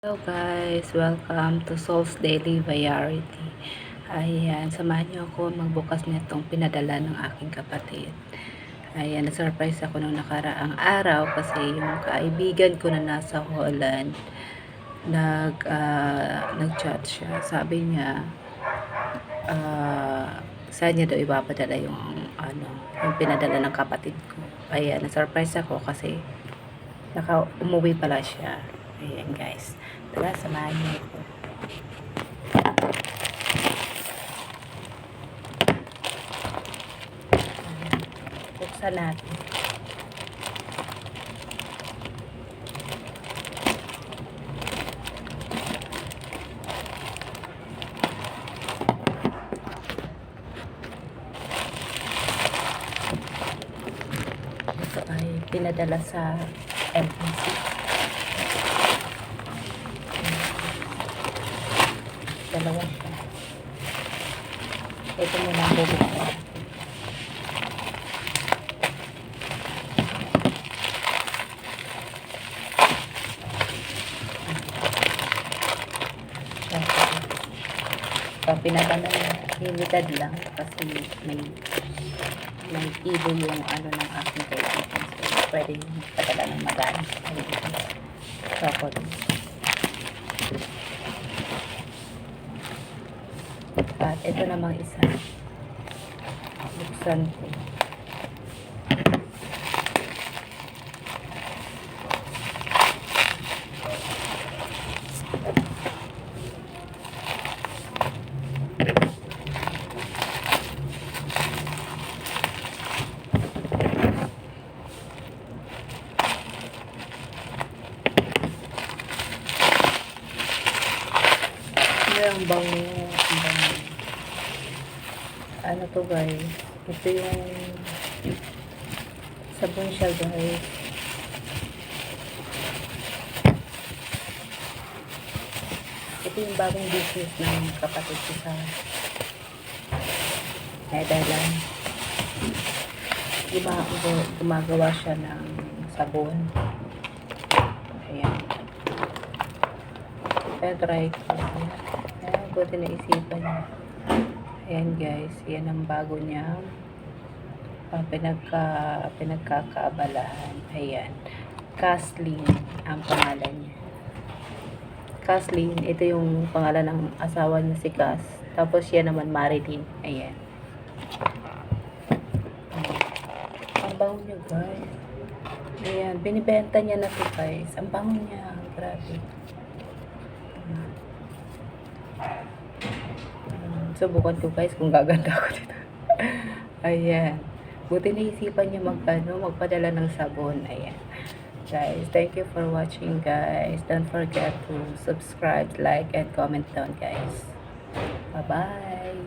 Hello guys, welcome to Soul's Daily Variety. Ayan, samahan niyo ako magbukas nitong pinadala ng aking kapatid. Ayan, na-surprise ako nung nakaraang araw kasi yung kaibigan ko na nasa Holland, nag-chat siya. Sabi niya, saan niya daw ipapadala yung pinadala ng kapatid ko. Ayan, na-surprise ako kasi umuwi pala siya. Ayan guys. Tara, samahan niyo ako. Buksan natin. Ito ay pinadala sa MPC. Dalawa siya. Ito muna ang bubuksan. Pag pinadala na, limited lang kasi may ibo yung ng aking kaibigan. So, pwede padala ng magana. Chocolate. At ito namang isa. Buksan ko. Ang bango. Ano to guys? Ito yung sabon siya guys. Ito yung bagong business ng kapatid ko sa Netherlands. Gumagawa siya ng sabon. Ayan. Kaya try ko. Ayan, buti na isipan niya. Ayan guys, yan ang bago niya. Pinagkakaabalahan. Ayan. Kathleen ang pangalan niya. Kathleen, ito yung pangalan ng asawa niya si Cass. Tapos yan naman Marilyn. Ayan. Ang bango niya guys. Ayan, binibenta niya na ito guys. Ang bango niya. Grabe. Subukan ko guys kung gaganda ako dito. Ayan. Buti naisipan niya magpadala ng sabon. Ayan. Guys, thank you for watching guys. Don't forget to subscribe, like, and comment down guys. Bye-bye.